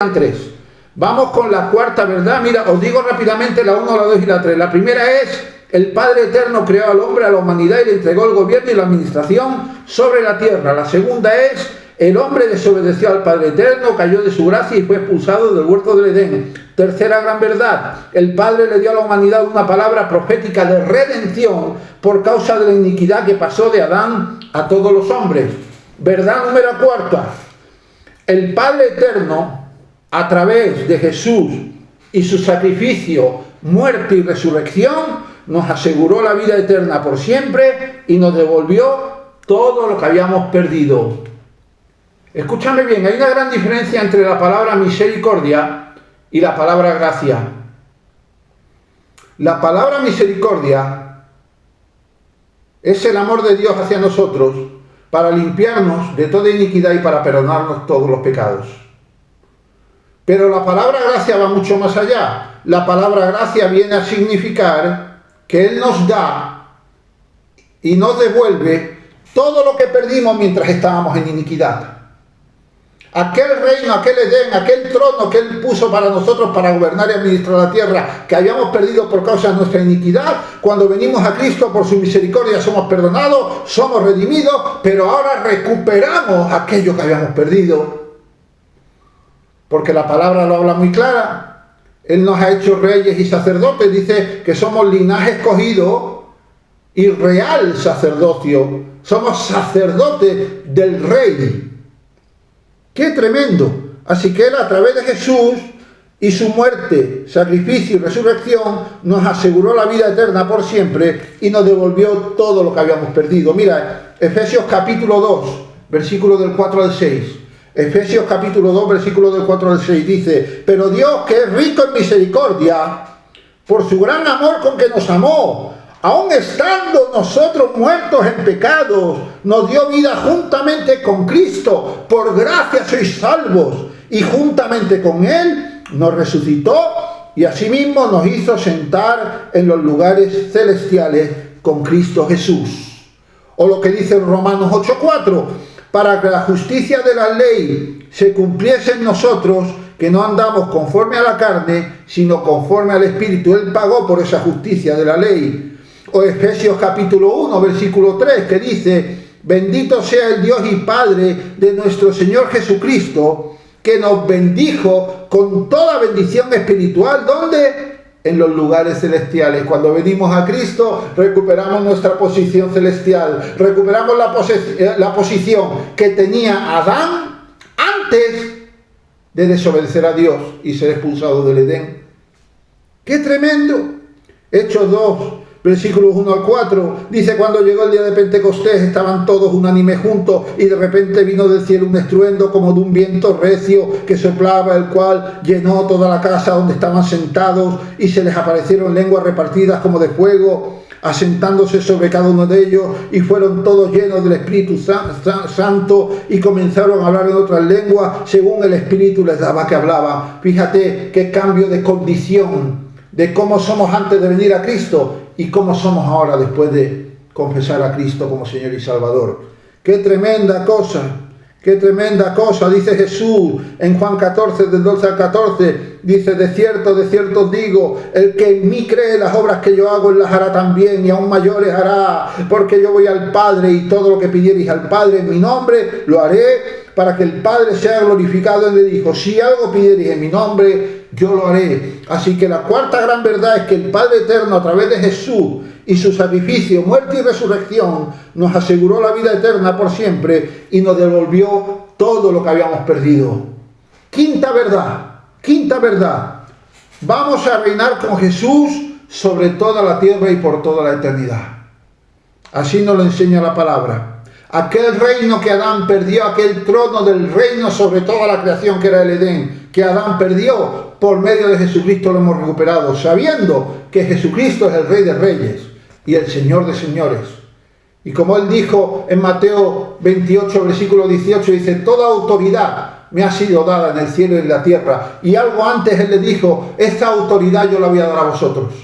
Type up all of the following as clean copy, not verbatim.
3. Vamos con la cuarta verdad. Mira, os digo rápidamente la 1, la 2 y la 3. La primera es: el Padre Eterno creó al hombre, a la humanidad, y le entregó el gobierno y la administración sobre la tierra. La segunda es: el hombre desobedeció al Padre Eterno, cayó de su gracia y fue expulsado del huerto del Edén. Tercera gran verdad: el Padre le dio a la humanidad una palabra profética de redención por causa de la iniquidad que pasó de Adán a todos los hombres. Verdad número cuarta: el Padre Eterno, a través de Jesús y su sacrificio, muerte y resurrección, nos aseguró la vida eterna por siempre y nos devolvió todo lo que habíamos perdido. Escúchame bien, hay una gran diferencia entre la palabra misericordia y la palabra gracia. La palabra misericordia es el amor de Dios hacia nosotros para limpiarnos de toda iniquidad y para perdonarnos todos los pecados. Pero la palabra gracia va mucho más allá. La palabra gracia viene a significar que Él nos da y nos devuelve todo lo que perdimos mientras estábamos en iniquidad. Aquel reino, aquel Edén, aquel trono que Él puso para nosotros para gobernar y administrar la tierra, que habíamos perdido por causa de nuestra iniquidad, cuando venimos a Cristo por su misericordia somos perdonados, somos redimidos, pero ahora recuperamos aquello que habíamos perdido. Porque la palabra lo habla muy clara. Él nos ha hecho reyes y sacerdotes, dice que somos linaje escogido y real sacerdocio. Somos sacerdotes del Rey. ¡Qué tremendo! Así que Él, a través de Jesús y su muerte, sacrificio y resurrección, nos aseguró la vida eterna por siempre y nos devolvió todo lo que habíamos perdido. Mira, Efesios capítulo 2, versículo del 4 al 6. Efesios capítulo 2, versículo del 4 al 6 dice: pero Dios, que es rico en misericordia, por su gran amor con que nos amó, aun estando nosotros muertos en pecados, nos dio vida juntamente con Cristo. Por gracia sois salvos, y juntamente con Él nos resucitó y asimismo nos hizo sentar en los lugares celestiales con Cristo Jesús. O lo que dice en Romanos 8:4: para que la justicia de la ley se cumpliese en nosotros, que no andamos conforme a la carne, sino conforme al Espíritu. Él pagó por esa justicia de la ley. O Efesios capítulo 1, versículo 3, que dice: bendito sea el Dios y Padre de nuestro Señor Jesucristo, que nos bendijo con toda bendición espiritual. ¿Dónde? En los lugares celestiales. Cuando venimos a Cristo, recuperamos nuestra posición celestial, recuperamos la posición que tenía Adán antes de desobedecer a Dios y ser expulsado del Edén. ¡Qué tremendo! Hechos 2, versículos 1 al 4, dice: cuando llegó el día de Pentecostés, estaban todos unánimes juntos, y de repente vino del cielo un estruendo como de un viento recio que soplaba, el cual llenó toda la casa donde estaban sentados, y se les aparecieron lenguas repartidas como de fuego, asentándose sobre cada uno de ellos, y fueron todos llenos del Espíritu Santo, y comenzaron a hablar en otras lenguas, según el Espíritu les daba que hablaban. Fíjate qué cambio de condición, de cómo somos antes de venir a Cristo y cómo somos ahora después de confesar a Cristo como Señor y Salvador. ¡Qué tremenda cosa! ¡Qué tremenda cosa! Dice Jesús en Juan 14, del 12 al 14, dice: de cierto os digo, el que en mí cree, las obras que yo hago, él las hará también, y aún mayores hará, porque yo voy al Padre, y todo lo que pidiereis al Padre en mi nombre, lo haré, para que el Padre sea glorificado. Él le dijo: si algo pidiereis en mi nombre, yo lo haré. Así que la cuarta gran verdad es que el Padre Eterno, a través de Jesús y su sacrificio, muerte y resurrección, nos aseguró la vida eterna por siempre y nos devolvió todo lo que habíamos perdido. Quinta verdad: vamos a reinar con Jesús sobre toda la tierra y por toda la eternidad. Así nos lo enseña la palabra. Aquel reino que Adán perdió, aquel trono del reino sobre toda la creación que era el Edén, que Adán perdió, por medio de Jesucristo lo hemos recuperado, sabiendo que Jesucristo es el Rey de Reyes y el Señor de Señores. Y como Él dijo en Mateo 28, versículo 18, dice: toda autoridad me ha sido dada en el cielo y en la tierra. Y algo antes Él le dijo: esta autoridad yo la voy a dar a vosotros.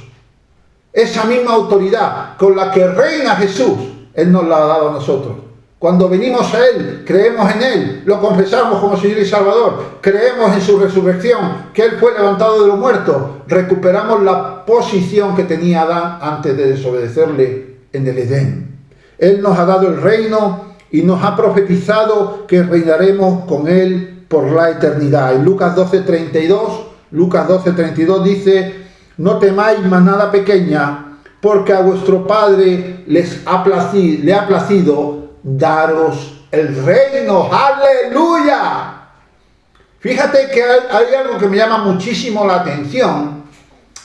Esa misma autoridad con la que reina Jesús, Él nos la ha dado a nosotros. Cuando venimos a Él, creemos en Él, lo confesamos como Señor y Salvador, creemos en su resurrección, que Él fue levantado de los muertos, recuperamos la posición que tenía Adán antes de desobedecerle en el Edén. Él nos ha dado el reino y nos ha profetizado que reinaremos con Él por la eternidad. En Lucas 12:32 dice: no temáis manada pequeña, porque a vuestro Padre le ha placido daros el reino. ¡Aleluya! Fíjate que hay algo que me llama muchísimo la atención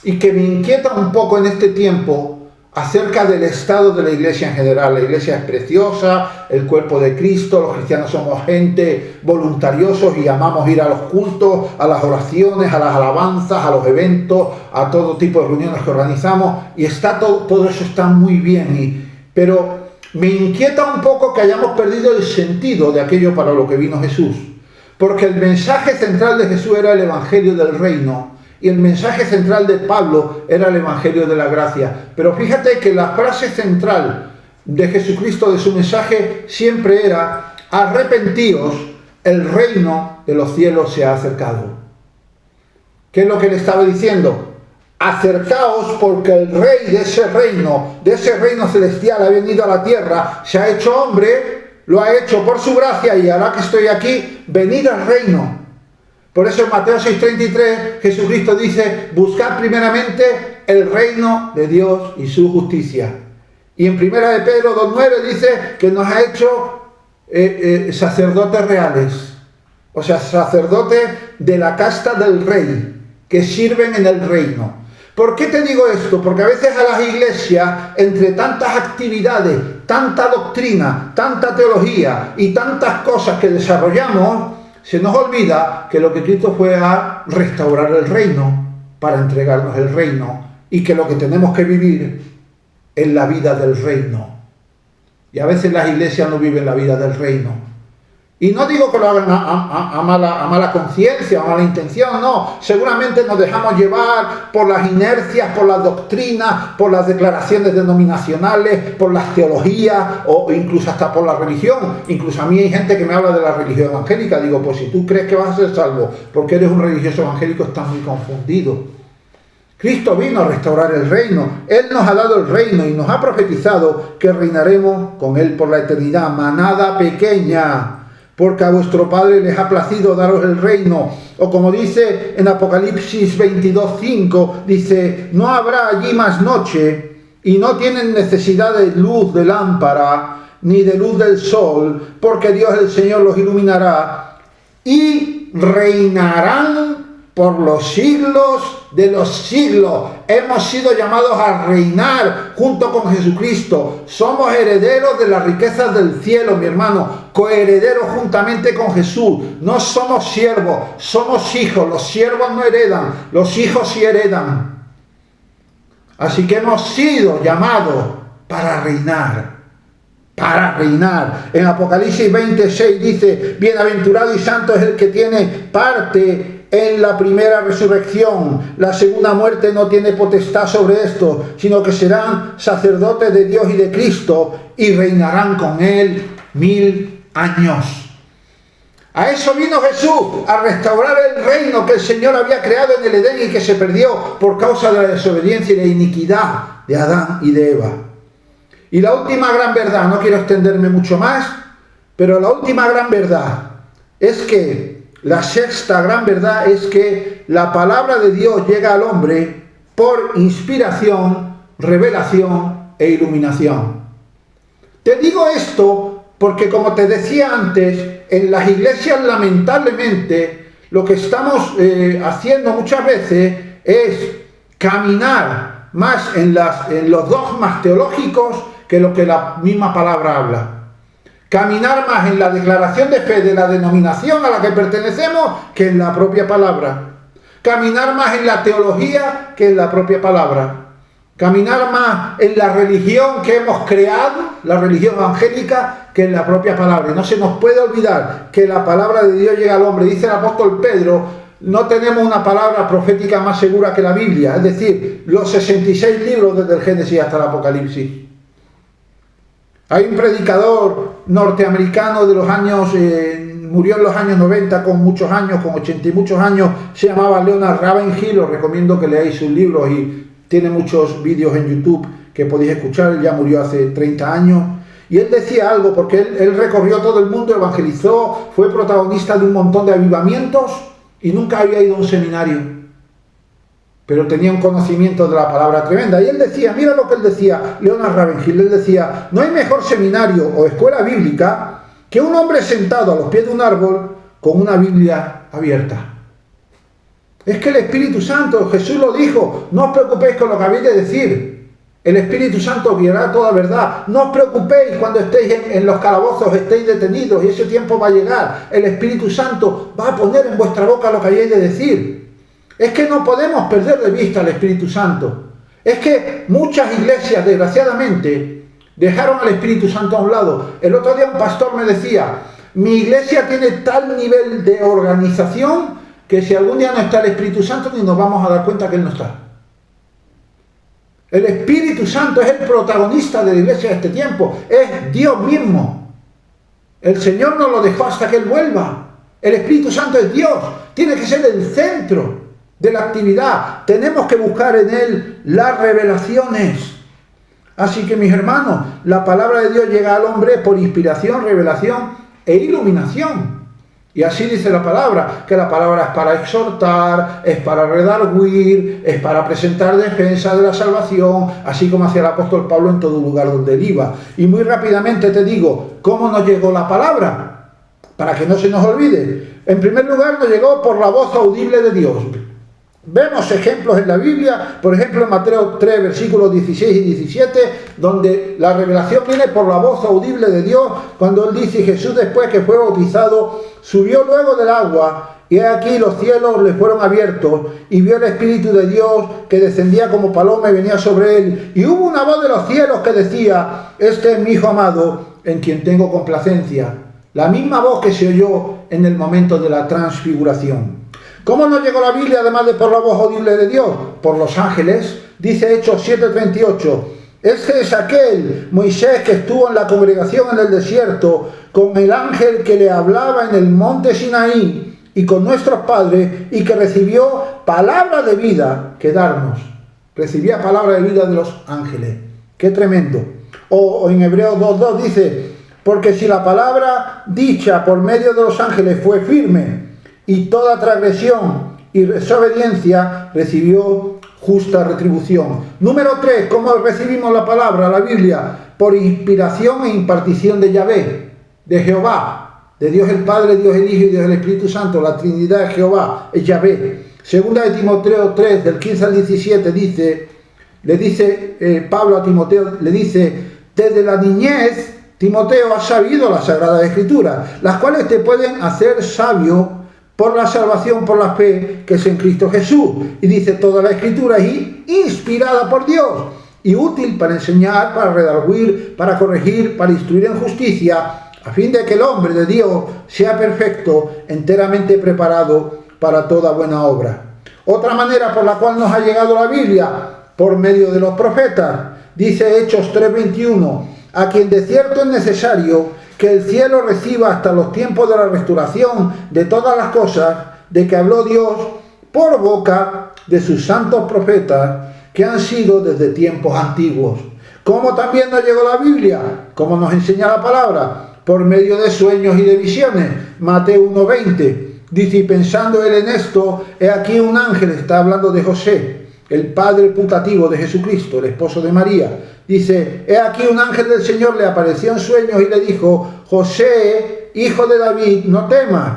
y que me inquieta un poco en este tiempo acerca del estado de la iglesia en general. La iglesia es preciosa, el cuerpo de Cristo, los cristianos somos gente voluntariosos y amamos ir a los cultos, a las oraciones, a las alabanzas, a los eventos, a todo tipo de reuniones que organizamos, y todo eso está muy bien, pero me inquieta un poco que hayamos perdido el sentido de aquello para lo que vino Jesús, porque el mensaje central de Jesús era el evangelio del reino, y el mensaje central de Pablo era el evangelio de la gracia. Pero fíjate que la frase central de Jesucristo, de su mensaje, siempre era: arrepentíos, el reino de los cielos se ha acercado. ¿Qué es lo que le estaba diciendo? Acercaos, porque el rey de ese reino celestial, ha venido a la tierra, se ha hecho hombre, lo ha hecho por su gracia, y ahora que estoy aquí, venid al reino. Por eso en Mateo 6:33 Jesucristo dice: buscad primeramente el reino de Dios y su justicia. Y en 1 de Pedro 2:9 dice que nos ha hecho sacerdotes reales, o sea, sacerdotes de la casta del rey, que sirven en el reino. ¿Por qué te digo esto? Porque a veces a las iglesias, entre tantas actividades, tanta doctrina, tanta teología y tantas cosas que desarrollamos, se nos olvida que lo que Cristo fue a restaurar el reino, para entregarnos el reino, y que lo que tenemos que vivir es la vida del reino. Y a veces las iglesias no viven la vida del reino. Y no digo que lo hagan a mala conciencia, a mala intención, no. Seguramente nos dejamos llevar por las inercias, por las doctrinas, por las declaraciones denominacionales, por las teologías o incluso hasta por la religión. Incluso a mí hay gente que me habla de la religión evangélica. Digo, pues si tú crees que vas a ser salvo porque eres un religioso evangélico, estás muy confundido. Cristo vino a restaurar el reino. Él nos ha dado el reino y nos ha profetizado que reinaremos con Él por la eternidad. Manada pequeña, porque a vuestro Padre les ha placido daros el reino. O como dice en Apocalipsis 22:5, dice: no habrá allí más noche, y no tienen necesidad de luz de lámpara, ni de luz del sol, porque Dios el Señor los iluminará, y reinarán por los siglos de los siglos. Hemos sido llamados a reinar junto con Jesucristo. Somos herederos de las riquezas del cielo, mi hermano, coherederos juntamente con Jesús. No somos siervos, somos hijos. Los siervos no heredan, los hijos sí heredan. Así que hemos sido llamados para reinar. Para reinar. En Apocalipsis 26 dice: bienaventurado y santo es el que tiene parte en la primera resurrección. La segunda muerte no tiene potestad sobre esto, sino que serán sacerdotes de Dios y de Cristo, y reinarán con Él 1000 años. A eso vino Jesús, a restaurar el reino que el Señor había creado en el Edén y que se perdió por causa de la desobediencia y la iniquidad de Adán y de Eva. Y la última gran verdad, no quiero extenderme mucho más, pero la última gran verdad es que la sexta gran verdad es que la palabra de Dios llega al hombre por inspiración, revelación e iluminación. Te digo esto porque, como te decía antes, en las iglesias lamentablemente lo que estamos haciendo muchas veces es caminar más en los dogmas teológicos que lo que la misma palabra habla. Caminar más en la declaración de fe de la denominación a la que pertenecemos que en la propia palabra. Caminar más en la teología que en la propia palabra. Caminar más en la religión que hemos creado, la religión evangélica, que en la propia palabra. Y no se nos puede olvidar que la palabra de Dios llega al hombre. Dice el apóstol Pedro: no tenemos una palabra profética más segura que la Biblia. Es decir, los 66 libros desde el Génesis hasta el Apocalipsis. Hay un predicador norteamericano de los años, murió en los años 90 con muchos años, con 80 y muchos años, se llamaba Leonard Ravenhill. Os recomiendo que leáis sus libros y tiene muchos vídeos en YouTube que podéis escuchar. Él ya murió hace 30 años. Y él decía algo, porque él recorrió todo el mundo, evangelizó, fue protagonista de un montón de avivamientos y nunca había ido a un seminario. Pero tenía un conocimiento de la palabra tremenda. Y él decía, mira lo que él decía, Leonard Ravenhill, él decía, no hay mejor seminario o escuela bíblica que un hombre sentado a los pies de un árbol con una Biblia abierta. Es que el Espíritu Santo, Jesús lo dijo, no os preocupéis con lo que habéis de decir. El Espíritu Santo guiará toda verdad. No os preocupéis cuando estéis en los calabozos, estéis detenidos y ese tiempo va a llegar. El Espíritu Santo va a poner en vuestra boca lo que hayáis de decir. Es que no podemos perder de vista al Espíritu Santo. Es que muchas iglesias, desgraciadamente, dejaron al Espíritu Santo a un lado. El otro día un pastor me decía, mi iglesia tiene tal nivel de organización que si algún día no está el Espíritu Santo ni nos vamos a dar cuenta que Él no está. El Espíritu Santo es el protagonista de la iglesia de este tiempo. Es Dios mismo. El Señor nos lo dejó hasta que Él vuelva. El Espíritu Santo es Dios. Tiene que ser el centro de la actividad. Tenemos que buscar en Él las revelaciones. Así que, mis hermanos, la palabra de Dios llega al hombre por inspiración, revelación e iluminación. Y así dice la palabra, que la palabra es para exhortar, es para redarguir, es para presentar defensa de la salvación, así como hacía el apóstol Pablo en todo lugar donde él iba. Y muy rápidamente te digo, ¿cómo nos llegó la palabra? Para que no se nos olvide. En primer lugar, nos llegó por la voz audible de Dios. Vemos ejemplos en la Biblia, por ejemplo en Mateo 3, versículos 16 y 17, donde la revelación viene por la voz audible de Dios, cuando Él dice, Jesús después que fue bautizado, subió luego del agua, y aquí los cielos le fueron abiertos, y vio el Espíritu de Dios que descendía como paloma y venía sobre Él, y hubo una voz de los cielos que decía, este es mi Hijo amado, en quien tengo complacencia. La misma voz que se oyó en el momento de la transfiguración. ¿Cómo nos llegó la Biblia además de por la voz audible de Dios? Por los ángeles. Dice Hechos 7:38. Este es aquel Moisés que estuvo en la congregación en el desierto con el ángel que le hablaba en el monte Sinaí y con nuestros padres y que recibió palabra de vida que darnos. Recibía palabra de vida de los ángeles. ¡Qué tremendo! O en Hebreos 2:2 dice, porque si la palabra dicha por medio de los ángeles fue firme, y toda transgresión y desobediencia recibió justa retribución. Número 3, ¿cómo recibimos la palabra, la Biblia? Por inspiración e impartición de Yahvé, de Jehová, de Dios el Padre, Dios el Hijo y Dios el Espíritu Santo. La Trinidad es Jehová, es Yahvé. Segunda de Timoteo 3, del 15 al 17, le dice Pablo a Timoteo, le dice, desde la niñez, Timoteo, has sabido las Sagradas Escrituras, las cuales te pueden hacer sabio por la salvación, por la fe que es en Cristo Jesús. Y dice, toda la Escritura es inspirada por Dios y útil para enseñar, para redarguir, para corregir, para instruir en justicia, a fin de que el hombre de Dios sea perfecto, enteramente preparado para toda buena obra. Otra manera por la cual nos ha llegado la Biblia, por medio de los profetas. Dice Hechos 3:21, a quien de cierto es necesario que el cielo reciba hasta los tiempos de la restauración de todas las cosas de que habló Dios por boca de sus santos profetas que han sido desde tiempos antiguos. ¿Cómo también nos llegó la Biblia? ¿Cómo nos enseña la palabra? Por medio de sueños y de visiones. Mateo 1:20 dice, y pensando él en esto, he aquí un ángel, está hablando de José, el padre putativo de Jesucristo, el esposo de María. Dice, he aquí un ángel del Señor le apareció en sueños y le dijo, José, hijo de David, no temas,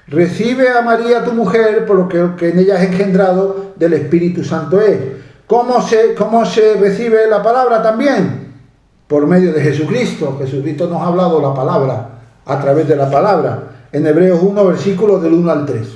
recibe a María tu mujer, por lo que en ella es engendrado del Espíritu Santo es. ¿Cómo se recibe la palabra también? Por medio de Jesucristo. Jesucristo nos ha hablado la palabra, a través de la palabra. En Hebreos 1, versículos del 1 al 3.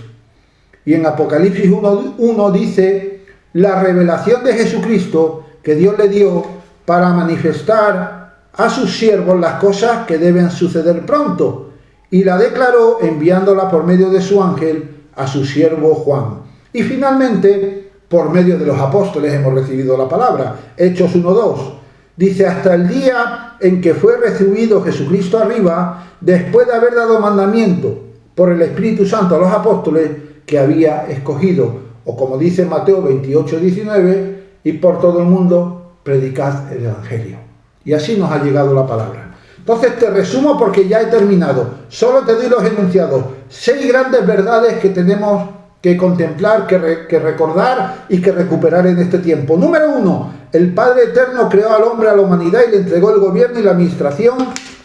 Y en Apocalipsis 1 dice, la revelación de Jesucristo que Dios le dio para manifestar a sus siervos las cosas que deben suceder pronto, y la declaró enviándola por medio de su ángel a su siervo Juan. Y finalmente, por medio de los apóstoles hemos recibido la palabra. Hechos 1:2 Dice, hasta el día en que fue recibido Jesucristo arriba, después de haber dado mandamiento por el Espíritu Santo a los apóstoles que había escogido. O como dice Mateo 28:19, y por todo el mundo predicad el Evangelio. Y así nos ha llegado la palabra. Entonces te resumo porque ya he terminado. Solo te doy los enunciados. 6 grandes verdades que tenemos que contemplar, que recordar y que recuperar en este tiempo. Número 1, el Padre Eterno creó al hombre, a la humanidad, y le entregó el gobierno y la administración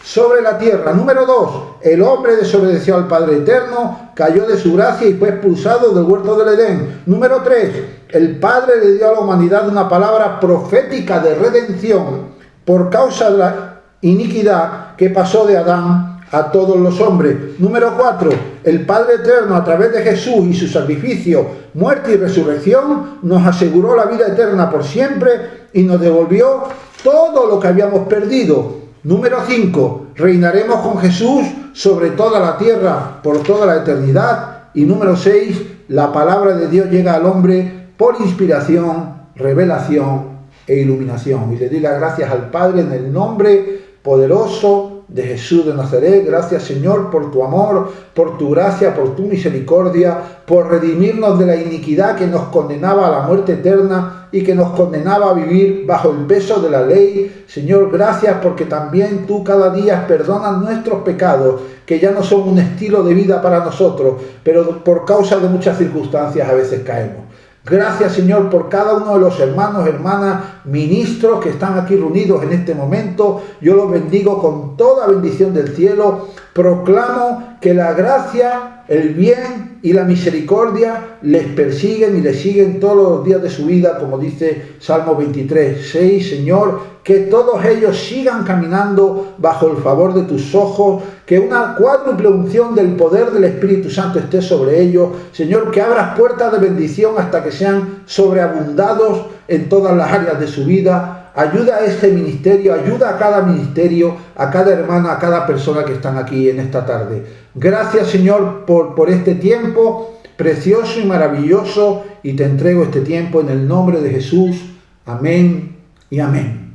sobre la tierra. Número 2, el hombre desobedeció al Padre Eterno, cayó de su gracia y fue expulsado del huerto del Edén. Número 3, el Padre le dio a la humanidad una palabra profética de redención por causa de la iniquidad que pasó de Adán a todos los hombres. Número 4, el Padre Eterno, a través de Jesús y su sacrificio, muerte y resurrección, nos aseguró la vida eterna por siempre y nos devolvió todo lo que habíamos perdido. Número 5, reinaremos con Jesús sobre toda la tierra por toda la eternidad. Y número 6, la palabra de Dios llega al hombre por inspiración, revelación e iluminación. Y le doy las gracias al Padre en el nombre poderoso de Jesús de Nazaret. Gracias, Señor, por tu amor, por tu gracia, por tu misericordia, por redimirnos de la iniquidad que nos condenaba a la muerte eterna y que nos condenaba a vivir bajo el peso de la ley. Señor, gracias porque también tú cada día perdonas nuestros pecados, que ya no son un estilo de vida para nosotros, pero por causa de muchas circunstancias a veces caemos. Gracias, Señor, por cada uno de los hermanos, hermanas, ministros que están aquí reunidos en este momento. Yo los bendigo con toda bendición del cielo. Proclamo que la gracia, el bien y la misericordia les persiguen y les siguen todos los días de su vida, como dice Salmo 23:6. Señor, que todos ellos sigan caminando bajo el favor de tus ojos, que una cuádruple unción del poder del Espíritu Santo esté sobre ellos. Señor, que abras puertas de bendición hasta que sean sobreabundados en todas las áreas de su vida. Ayuda a este ministerio, ayuda a cada ministerio, a cada hermano, a cada persona que están aquí en esta tarde. Gracias, Señor, por este tiempo precioso y maravilloso, y te entrego este tiempo en el nombre de Jesús. Amén y amén.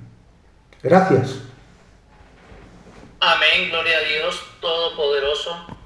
Gracias. Amén, gloria a Dios Todopoderoso.